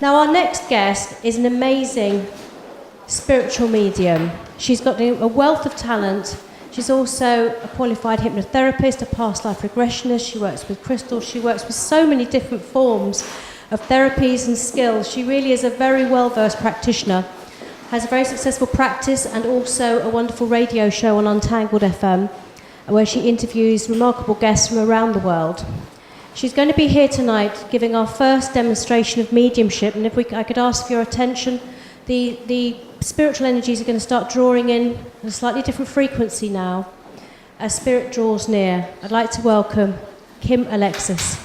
Now our next guest is an amazing spiritual medium. She's got a wealth of talent. She's also a qualified hypnotherapist, a past life regressionist. She works with crystals. She works with so many different forms of therapies and skills. She really is a very well-versed practitioner, has a very successful practice and also a wonderful radio show on Untangled FM, where she interviews remarkable guests from around the world. She's going to be here tonight giving our first demonstration of mediumship, and if I could ask for your attention, the spiritual energies are going to start drawing in at a slightly different frequency now as spirit draws near. I'd like to welcome Kim Alexis.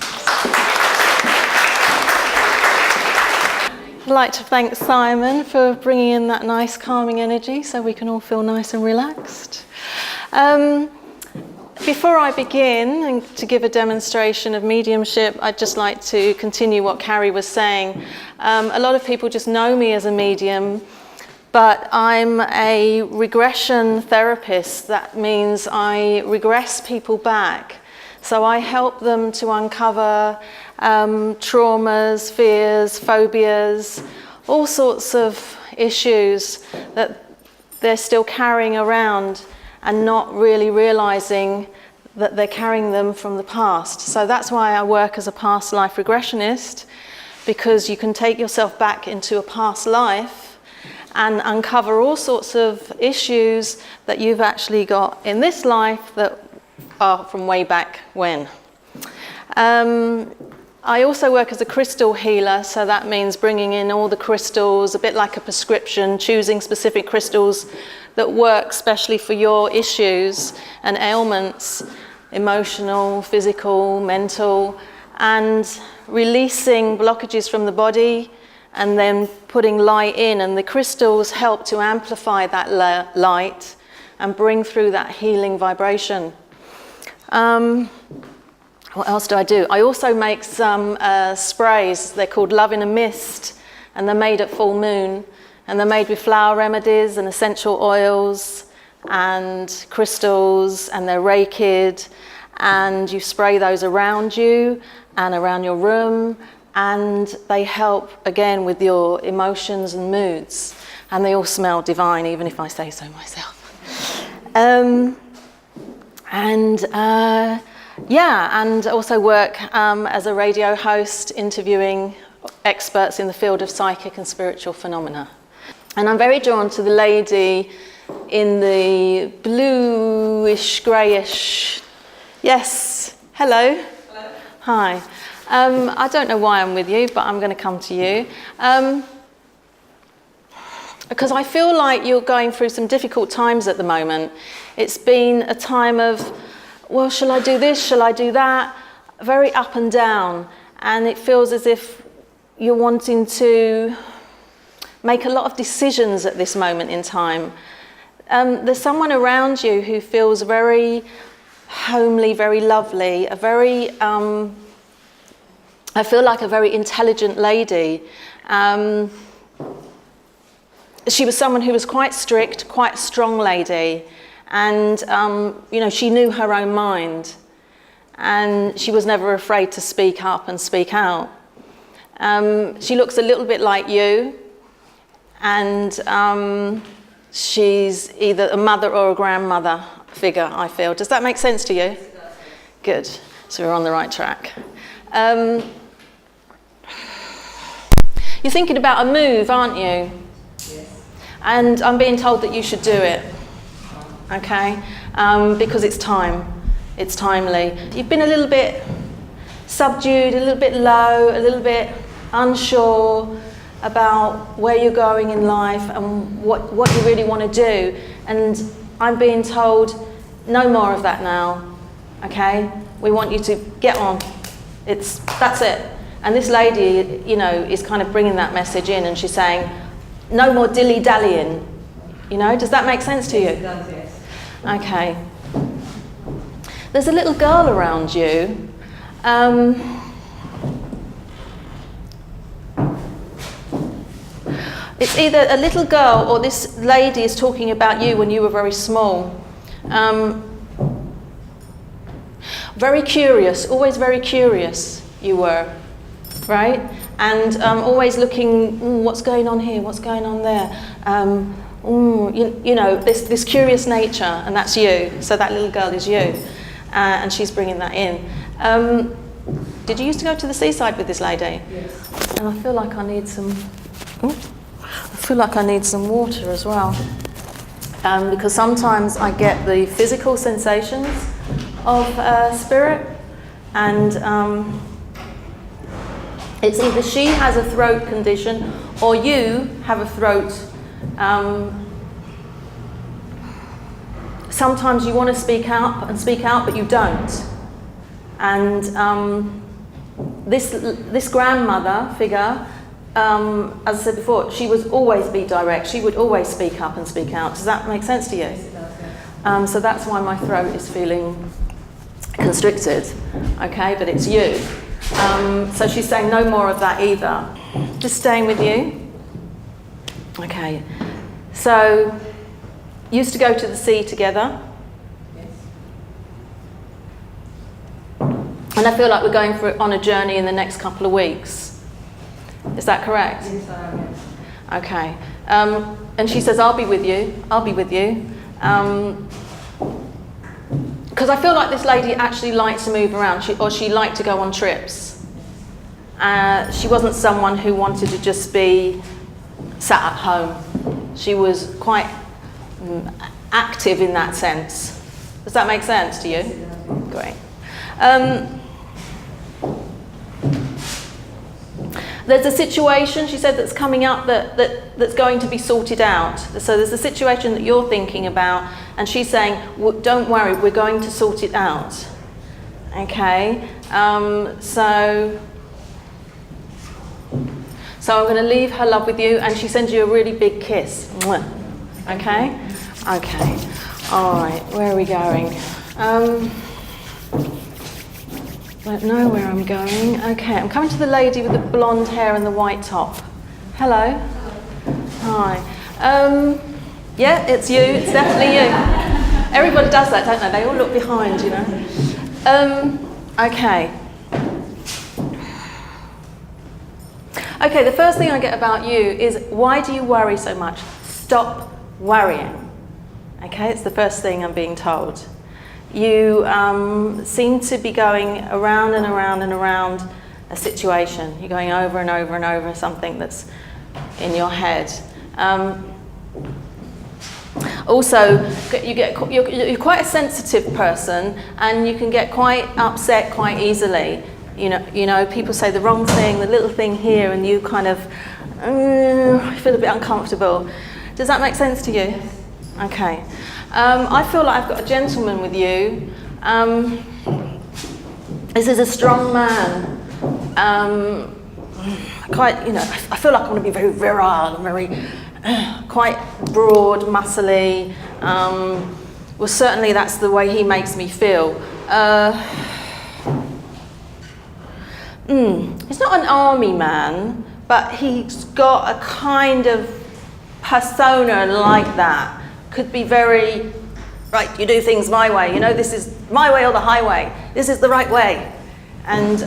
I'd like to thank Simon for bringing in that nice calming energy so we can all feel nice and relaxed. Before I begin and to give a demonstration of mediumship, I'd just like to continue what Carrie was saying. A lot of people just know me as a medium, but I'm a regression therapist. That means I regress people back. So I help them to uncover traumas, fears, phobias, all sorts of issues that they're still carrying around and not really realizing that they're carrying them from the past. So that's why I work as a past life regressionist, because you can take yourself back into a past life and uncover all sorts of issues that you've actually got in this life that are from way back when. I also work as a crystal healer, so that means bringing in all the crystals, a bit like a prescription, choosing specific crystals that work specially for your issues and ailments, emotional, physical, mental, and releasing blockages from the body and then putting light in, and the crystals help to amplify that light and bring through that healing vibration. What else do I do? I also make some sprays. They're called Love in a Mist, and they're made at full moon, and they're made with flower remedies and essential oils and crystals, and they're Reiki, and you spray those around you and around your room, and they help again with your emotions and moods, and they all smell divine, even if I say so myself. And also work as a radio host interviewing experts in the field of psychic and spiritual phenomena. And I'm very drawn to the lady in the bluish, greyish. Yes, hello. Hello. Hi. I don't know why I'm with you, but I'm going to come to you. Because I feel like you're going through some difficult times at the moment. It's been a time of, well, shall I do this, shall I do that? Very up and down. And it feels as if you're wanting to make a lot of decisions at this moment in time. There's someone around you who feels very homely, very lovely, a very, I feel like a very intelligent lady. She was someone who was quite strict, quite a strong lady. And, she knew her own mind. And she was never afraid to speak up and speak out. She looks a little bit like you. And she's either a mother or a grandmother figure, I feel. Does that make sense to you? Yes, it does. Good. So we're on the right track. You're thinking about a move, aren't you? Yes. And I'm being told that you should do it. Okay? Because it's time. It's timely. You've been a little bit subdued, a little bit low, a little bit unsure about where you're going in life and what you really want to do. And I'm being told, no more of that now, okay? We want you to get on. That's it. And this lady, is kind of bringing that message in, and she's saying, no more dilly-dallying. Does that make sense to you? Yes, it does, yes. Okay. There's a little girl around you. It's either a little girl or this lady is talking about you when you were very small. Very curious, always very curious you were, right? and always looking, what's going on here, what's going on there. You know, this curious nature, and that's you. So that little girl is you, and she's bringing that in. Did you used to go to the seaside with this lady? Yes. And I feel like I need some. I feel like I need some water as well, because sometimes I get the physical sensations of spirit, and it's either she has a throat condition or you have a throat. Sometimes you want to speak out, but you don't. And this grandmother figure, as I said before, she would always be direct. She would always speak up and speak out. Does that make sense to you? Yes, it does, yeah. So that's why my throat is feeling constricted. Okay, but it's you. So she's saying no more of that either. Just staying with you. Okay. So, used to go to the sea together. Yes. And I feel like we're going on a journey in the next couple of weeks. Is that correct? Yes, I am, yes. Okay. And she says, I'll be with you. I'll be with you. Because I feel like this lady actually liked to move around, she liked to go on trips. She wasn't someone who wanted to just be sat at home. She was quite active in that sense. Does that make sense to you? Great. There's a situation, she said, that's coming up that's going to be sorted out. So there's a situation that you're thinking about, and she's saying, don't worry, we're going to sort it out. Okay? So I'm going to leave her love with you, and she sends you a really big kiss. Mwah. Okay? Okay. All right, where are we going? Don't know where I'm going. Okay, I'm coming to the lady with the blonde hair and the white top. Hello. Hi. Yeah, it's you. It's definitely you. Everybody does that, don't they? They all look behind, you know. Okay. Okay, the first thing I get about you is, why do you worry so much? Stop worrying. Okay, it's the first thing I'm being told. You seem to be going around and around and around a situation. You're going over and over and over something that's in your head. Also, you're quite a sensitive person, and you can get quite upset quite easily. You know, people say the wrong thing, the little thing here, and you kind of feel a bit uncomfortable. Does that make sense to you? Yes. Okay. I feel like I've got a gentleman with you. This is a strong man. Quite, you know, I feel like I want to be very virile and very, quite broad, muscly. Well, certainly that's the way he makes me feel. He's not an army man, but he's got a kind of persona like that. Could be very, right, you do things my way, you know, this is my way or the highway, this is the right way. And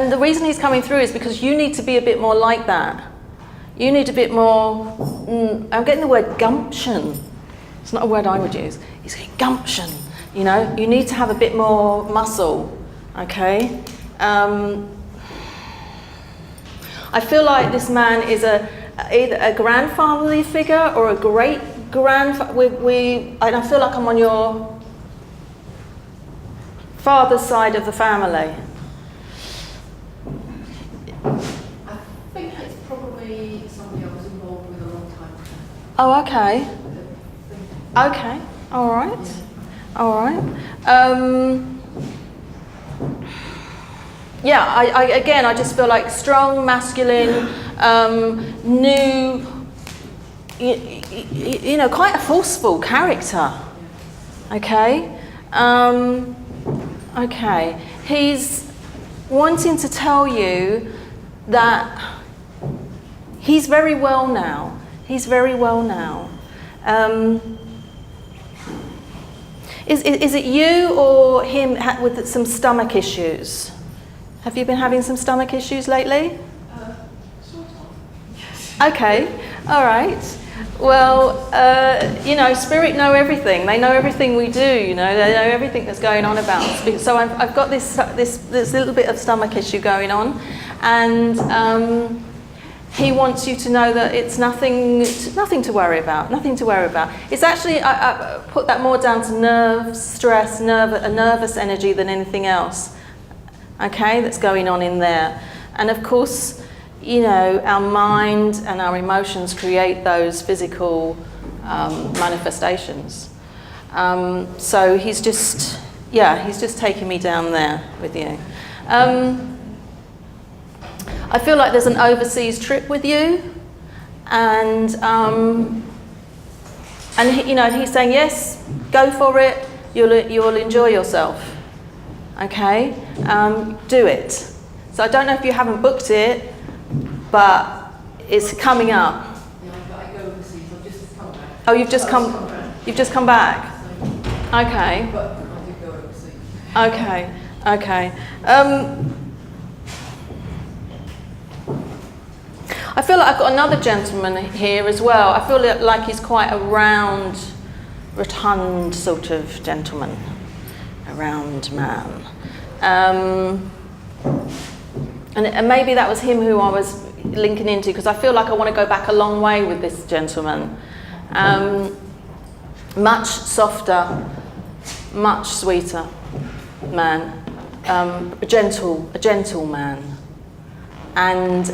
the reason he's coming through is because you need to be a bit more like that. You need a bit more, I'm getting the word gumption. It's not a word I would use. He's getting gumption, you know, you need to have a bit more muscle, okay? I feel like this man is either a grandfatherly figure or a great grandfather. And I feel like I'm on your father's side of the family. I think it's probably somebody I was involved with a long time ago. Oh, okay. Okay. All right. All right. Yeah. I just feel like strong, masculine, new. You know, quite a forceful character. Okay. Okay. He's wanting to tell you that he's very well now. He's very well now. Is it you or him with some stomach issues? Have you been having some stomach issues lately? Sort of. Yes. Okay, all right. Well, you know, Spirit know everything. They know everything we do. You know, they know everything that's going on about us. So I've got this little bit of stomach issue going on, and he wants you to know that it's nothing to worry about. Nothing to worry about. It's actually I put that more down to nerves, stress, a nervous energy than anything else. Okay, that's going on in there, and of course, you know, our mind and our emotions create those physical manifestations. So he's just taking me down there with you. I feel like there's an overseas trip with you, and he, you know, he's saying yes, go for it. You'll enjoy yourself. Okay, do it. So I don't know if you haven't booked it, but it's coming up. Yeah, but I go overseas. I've just come back. Oh, you've just come. You've just come back. Okay. But I did go overseas. Okay. Okay. I feel like I've got another gentleman here as well. I feel like he's quite a round, rotund sort of gentleman, a round man. And maybe that was him who I was linking into, because I feel like I want to go back a long way with this gentleman. Much softer, much sweeter man, a gentle man. And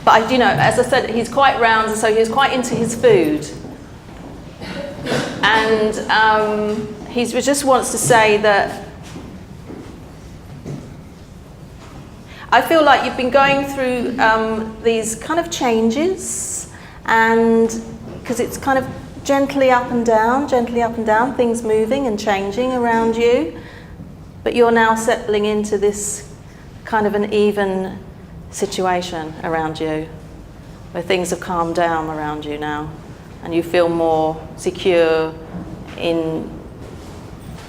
but you know, as I said, he's quite round, and so he's quite into his food. And he just wants to say that I feel like you've been going through these kind of changes, and because it's kind of gently up and down, things moving and changing around you, but you're now settling into this kind of an even situation around you, where things have calmed down around you now, and you feel more secure in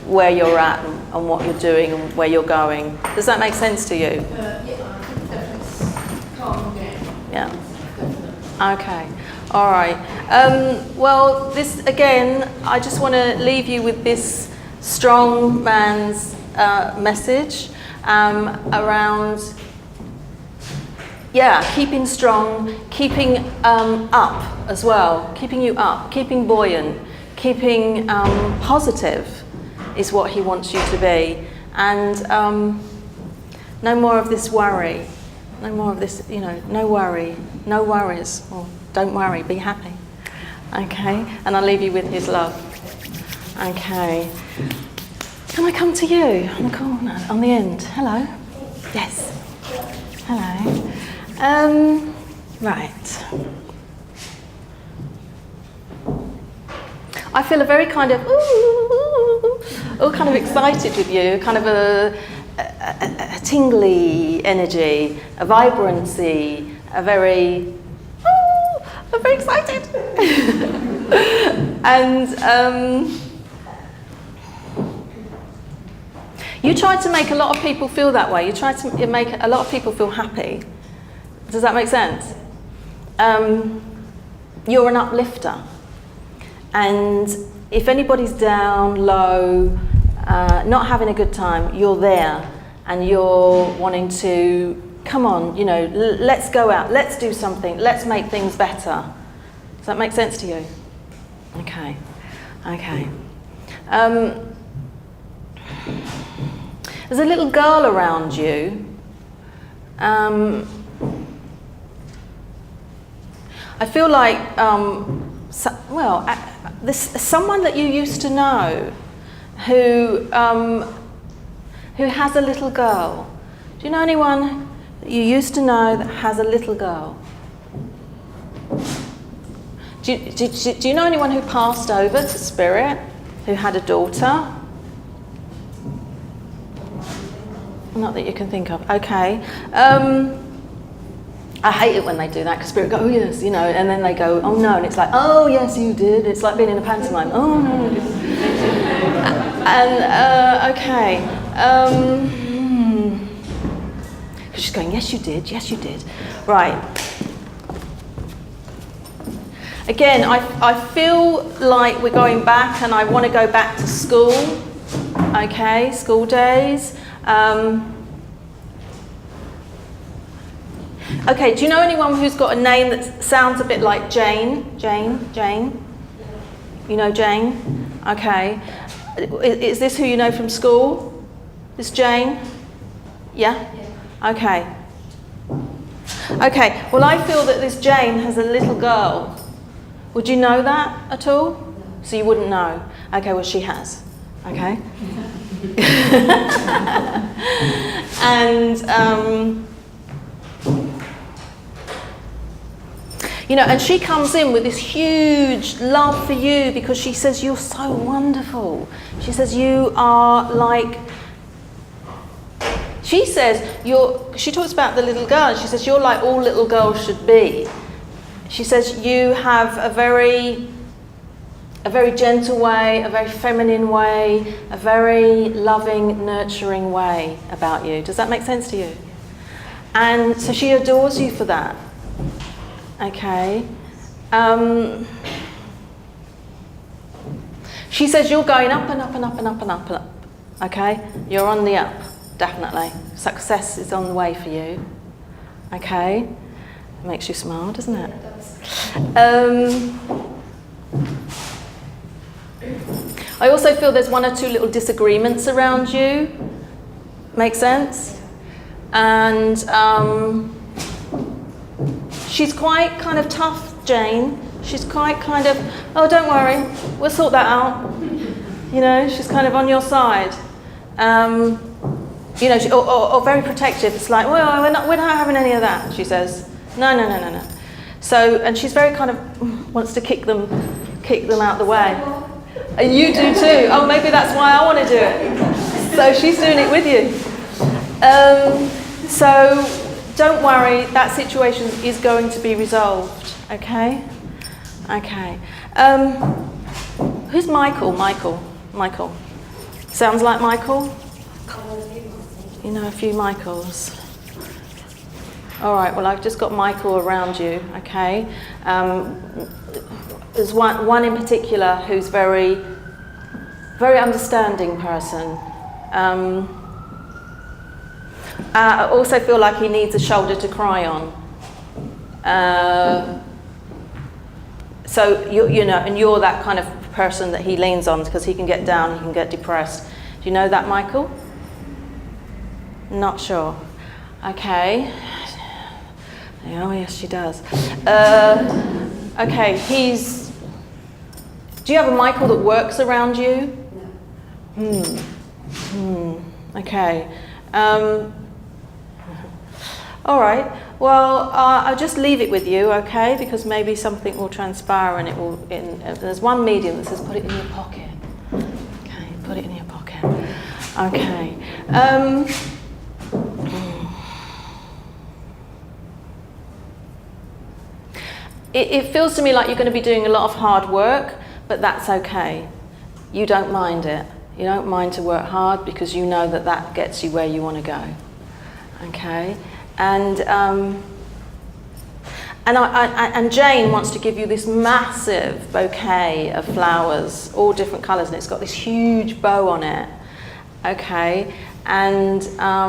where you're at and what you're doing and where you're going. Does that make sense to you? Yeah, I think definitely calm down. Yeah. Definitely. Okay. All right. Well, this again, I just want to leave you with this strong man's message around, keeping strong, keeping up as well, keeping you up, keeping buoyant, keeping positive is what he wants you to be. And no more of this worry, no more of this, you know, no worry, no worries. Well, don't worry, be happy. Okay, and I'll leave you with his love. Okay. Can I come to you on the corner, on the end? Hello. Yes. Hello. Right. I feel a very kind of kind of excited with you, kind of a tingly energy, a vibrancy, I'm very excited. And you try to make a lot of people feel that way. You try to make a lot of people feel happy. Does that make sense? You're an uplifter. And if anybody's down, low, not having a good time, you're there, and you're wanting to, come on, you know, let's go out, let's do something, let's make things better. Does that make sense to you? Okay. Okay. There's a little girl around you. I feel like, there's someone that you used to know who has a little girl. Do you know anyone that you used to know that has a little girl? Do you know anyone who passed over to Spirit, who had a daughter? Not that you can think of. Okay. I hate it when they do that, because Spirit go, oh yes, you know, and then they go, oh no, and it's like, oh yes, you did. It's like being in a pantomime. Oh no. And okay, because she's going, yes, you did. Yes, you did. Right. Again, I feel like we're going back, and I want to go back to school. Okay, school days. Okay, do you know anyone who's got a name that sounds a bit like Jane? Jane? You know Jane? Okay. Is this who you know from school? This Jane? Yeah? Okay. Okay, well I feel that this Jane has a little girl. Would you know that at all? So you wouldn't know. Okay, well she has. Okay? And you know, and she comes in with this huge love for you, because she says you're so wonderful. She says you are like, she says she talks about the little girl, and she says you're like all little girls should be. She says you have a very gentle way, a very feminine way, a very loving, nurturing way about you. Does that make sense to you? And so she adores you for that. Okay. She says you're going up and up and up and up and up and up. Okay? You're on the up, definitely. Success is on the way for you. Okay? It makes you smile, doesn't it? I also feel there's one or two little disagreements around you. Make sense? And she's quite kind of tough, Jane. She's quite kind of, oh, don't worry, we'll sort that out. You know, she's kind of on your side. You know, or very protective. It's like, well, we're not having any of that, she says. No. So, and she's very kind of, wants to kick them out the way. And you do too. Oh, maybe that's why I want to do it. So she's doing it with you. So don't worry, that situation is going to be resolved. Okay? Okay. Who's Michael? Michael. Sounds like Michael? You know a few Michaels. All right, well, I've just got Michael around you, okay? There's one in particular who's very understanding person. I also feel like he needs a shoulder to cry on. So, you know, and you're that kind of person that he leans on, because he can get down, he can get depressed. Do you know that, Michael? Not sure. Okay. Oh, yes, she does. Okay, do you have a Michael that works around you? No. Okay. All right. Well, I'll just leave it with you, okay? Because maybe something will transpire, and it will. There's one medium that says, "Put it in your pocket." Okay, put it in your pocket. Okay. It feels to me like you're going to be doing a lot of hard work, but that's okay. You don't mind it. You don't mind to work hard, because you know that that gets you where you want to go. Okay? And Jane wants to give you this massive bouquet of flowers, all different colours, and it's got this huge bow on it. Okay? And I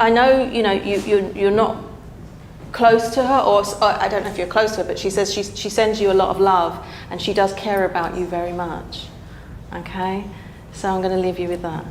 know, you know, you're not close to her, or I don't know if you're close to her, but she says she sends you a lot of love, and she does care about you very much. Okay? So I'm going to leave you with that.